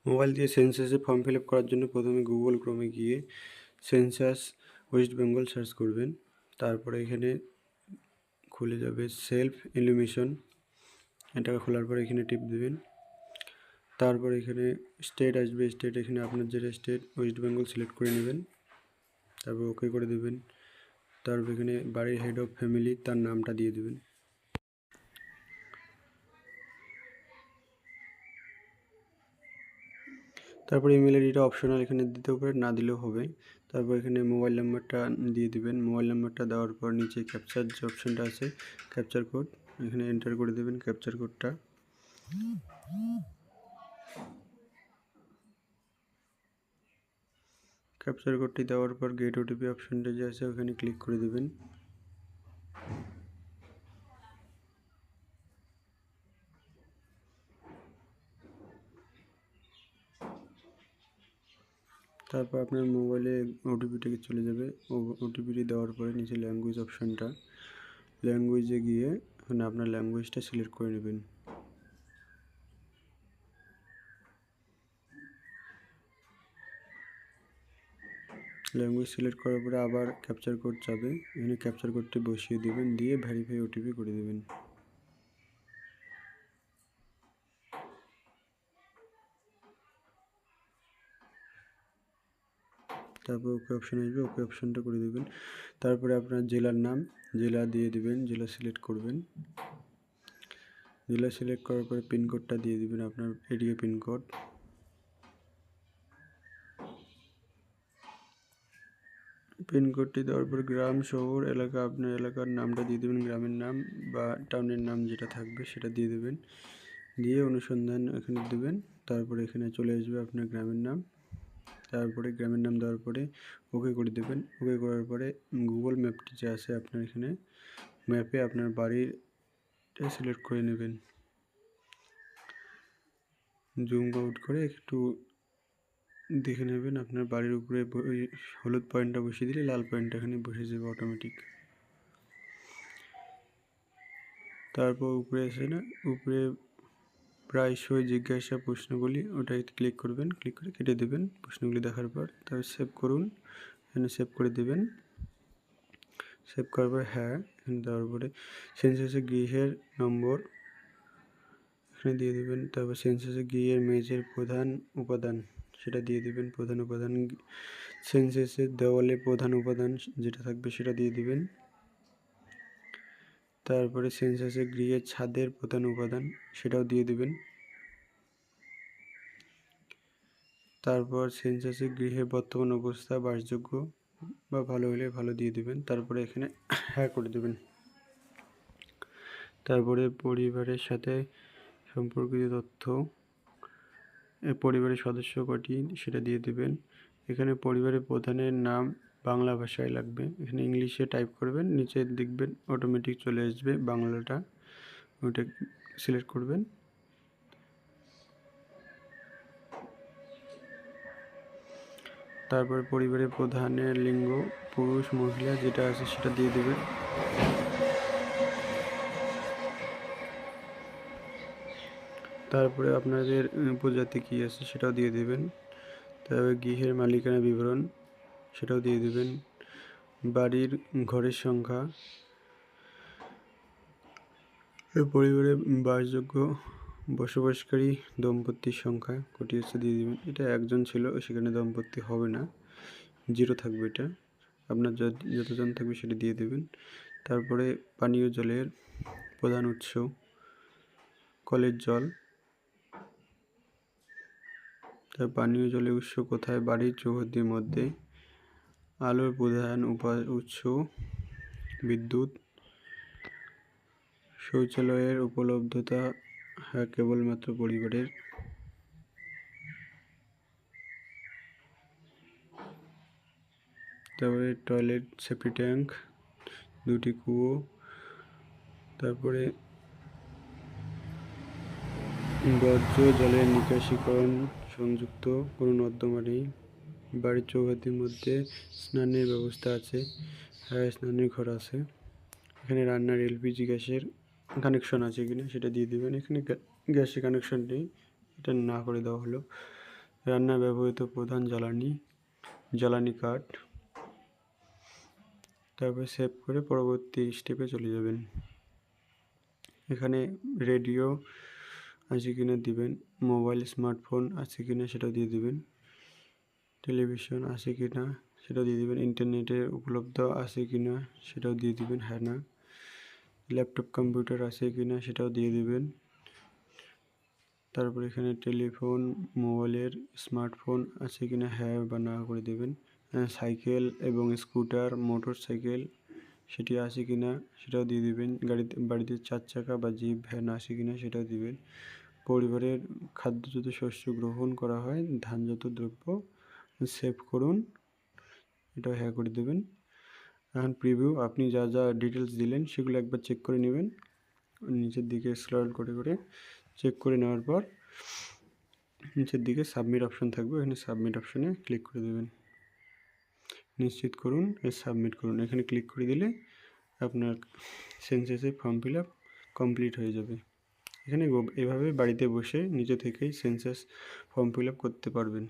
Mobile দিয়ে সেন্সাসে form fill up করার জন্য প্রথমে গুগল ক্রোমে গিয়ে সেন্সাস ওয়েস্ট বেঙ্গল সার্চ করবেন। তারপরে এখানে খুলে যাবে সেলফ ইলুমিনেশন, এটা খোলার পরে এখানে টিপ দেবেন। তারপর এখানে স্টেট আসবে, স্টেট এখানে আপনার যেটা স্টেট ওয়েস্ট বেঙ্গল সিলেক্ট করে নেবেন, তারপর ওকে করে দেবেন। তারপর এখানে বাড়ির হেড অফ ফ্যামিলি তার নামটা দিয়ে দেবেন। তারপর ইমেল আইডিটা অপশনাল, এখানে দিতেও পারে, না দিলেও হবে। তারপর এখানে মোবাইল নাম্বারটা দিয়ে দিবেন। মোবাইল নাম্বারটা দেওয়ার পর নিচে ক্যাপচার যে অপশানটা আছে, ক্যাপচার কোড এখানে এন্টার করে দেবেন ক্যাপচার কোডটা। ক্যাপচার কোডটি দেওয়ার পর গেট ওটিপি অপশানটা যে আছে ওখানে ক্লিক করে দেবেন। তারপর আপনার মোবাইলে ওটিপিটাকে চলে যাবে। ওটিপিটি দেওয়ার পরে নিচে ল্যাঙ্গুয়েজ অপশানটা, ল্যাঙ্গুয়েজে গিয়ে এখানে আপনার ল্যাঙ্গুয়েজটা সিলেক্ট করে নেবেন। ল্যাঙ্গুয়েজ সিলেক্ট করার পরে আবার ক্যাপচার কোড যাবে, এখানে ক্যাপচার কোডটি বসিয়ে দেবেন, দিয়ে ভেরিফাই ওটিপি করে দেবেন। তারপর ওকে অপশান আসবে, ওকে অপশানটা করে দেবেন। তারপরে আপনার জেলার নাম, জেলা দিয়ে দেবেন, জেলা সিলেক্ট করবেন। জেলা সিলেক্ট করার পরে পিনকোডটা দিয়ে দেবেন, আপনার এরিয়া পিনকোড। পিনকোডটি দেওয়ার পর গ্রাম, শহর, এলাকা, আপনার এলাকার নামটা দিয়ে দেবেন, গ্রামের নাম বা টাউনের নাম যেটা থাকবে সেটা দিয়ে দেবেন, দিয়ে অনুসন্ধান এখানে দেবেন। তারপরে এখানে চলে আসবে আপনার গ্রামের নাম। তারপরে গ্রামের নাম দেওয়ার পরে ওকে করে দেবেন। ওকে করার পরে গুগল ম্যাপটি যে আছে আপনার এখানে ম্যাপে আপনার বাড়িটা সিলেক্ট করে নেবেন। জুম আউট করে একটু দেখে নেবেন, আপনার বাড়ির উপরে ওই হলুদ পয়েন্টটা বসিয়ে দিলে লাল পয়েন্টটা এখানে বসে যাবে অটোমেটিক। তারপর উপরে আসে না, উপরে প্রায়শই জিজ্ঞাসা প্রশ্নগুলি, ওটাই ক্লিক করবেন, ক্লিক করে কেটে দেবেন প্রশ্নগুলি দেখার পর। তারপর সেভ করুন, এখানে সেভ করে দেবেন। সেভ করার পর হ্যাঁ এখানে দেওয়ার পরে সেন্সাসে গৃহের নম্বর এখানে দিয়ে দেবেন। তারপর সেন্সাসে গৃহের মেঝের প্রধান উপাদান সেটা দিয়ে দেবেন, প্রধান উপাদান। সেন্সাসের দেওয়ালে প্রধান উপাদান যেটা থাকবে সেটা দিয়ে দেবেন। তারপরে সেন্সাসে গৃহের ছাদের প্রধান উপাদান সেটাও দিয়ে দেবেন। তারপর সেন্সাসে গৃহের বর্তমান অবস্থা বাসযোগ্য বা ভালো হলে ভালো দিয়ে দেবেন। তারপরে এখানে হ্যাঁ করে দেবেন। তারপরে পরিবারের সাথে সম্পর্কিত তথ্য, পরিবারের সদস্য কটি সেটা দিয়ে দেবেন। এখানে পরিবারের প্রধানের নাম বাংলা ভাষায় লাগবে, এখানে ইংলিশে টাইপ করবেন, নিচে দেখবেন অটোমেটিক চলে আসবে বাংলাটা, ওইটা সিলেক্ট করবেন। তারপর পরিবারের প্রধানের লিঙ্গ পুরুষ মহিলা যেটা আছে সেটা দিয়ে দেবেন। তারপরে আপনাদের উপজাতি কী আছে সেটাও দিয়ে দেবেন। তারপরে গৃহের মালিকানা বিবরণ সেটাও দিয়ে দেবেন। বাড়ির ঘরের সংখ্যা, পরিবারে বাসযোগ্য বসবাসকারী দম্পতির সংখ্যা কটি হচ্ছে দিয়ে দেবেন। এটা একজন ছিল, সেখানে দম্পতি হবে না, 0 থাকবে। এটা আপনার যতজন থাকবে সেটা দিয়ে দেবেন। তারপরে পানীয় জলের প্রধান উৎস কলের জল, তার পানীয় জলের উৎস কোথায়, বাড়ির চৌহদ্দির মধ্যে। আলোর প্রধান উৎস বিদ্যুৎ। শৌচালয়ের উপলব্ধতা হ্যাঁ কেবলমাত্র পরিবারের। তারপরে টয়লেট সেফটি ট্যাঙ্ক 2টি কুয়ো। তারপরে বর্জ্য জলের নিকাশিকরণ সংযুক্ত কোনো নর্দমা নেই। বাড়ির চৌহদ্দির মধ্যে স্নানের ব্যবস্থা আছে, হ্যাঁ স্নানের ঘর আছে। এখানে রান্নার এলপিজি গ্যাসের কানেকশন আছে কিনা সেটা দিয়ে দেবেন। এখানে গ্যাসের কানেকশন নেই, এটা না করে দেওয়া হলো। রান্নায় ব্যবহৃত প্রধান জ্বালানি কাঠ। তারপরে সেভ করে পরবর্তী স্টেপে চলে যাবেন। এখানে রেডিও আছে কিনা দিবেন, মোবাইল স্মার্টফোন আছে কিনা সেটাও দিয়ে দিবেন, টেলিভিশন আছে কিনা সেটাও দিয়ে দিবেন, ইন্টারনেটে উপলব্ধ আছে কিনা সেটাও দিয়ে দিবেন, হ্যাঁ না। ল্যাপটপ কম্পিউটার আছে কিনা সেটাও দিয়ে দিবেন। তারপর এখানে টেলিফোন মোবাইলের স্মার্টফোন আছে কিনা হ্যাঁ বা না করে দেবেন। সাইকেল এবং স্কুটার মোটর সাইকেল সেটি আছে কিনা সেটাও দিয়ে দিবেন। বাড়িতে 4 চাকা বা জিপ ভ্যান আছে কিনা সেটাও দিবেন। পরিবারের খাদ্যজাত শস্য গ্রহণ করা হয়, ধানজাত দ্রব্য সেভ করুন, এটা হ্যাঁ করে দেবেন। এখন প্রিভিউ, আপনি যা যা ডিটেলস দিলেন সেগুলো একবার চেক করে নেবেন। নিচের দিকে স্ক্রল করে করে চেক করে নেওয়ার পর নিচের দিকে সাবমিট অপশন থাকবে, এখানে সাবমিট অপশনে ক্লিক করে দেবেন। নিশ্চিত করুন সাবমিট করুন, এখানে ক্লিক করে দিলে আপনার সেন্সাসের ফর্ম ফিল আপ কমপ্লিট হয়ে যাবে। এখানে এভাবে বাড়িতে বসে নিজে থেকেই সেন্সাস ফর্ম ফিল আপ করতে পারবেন।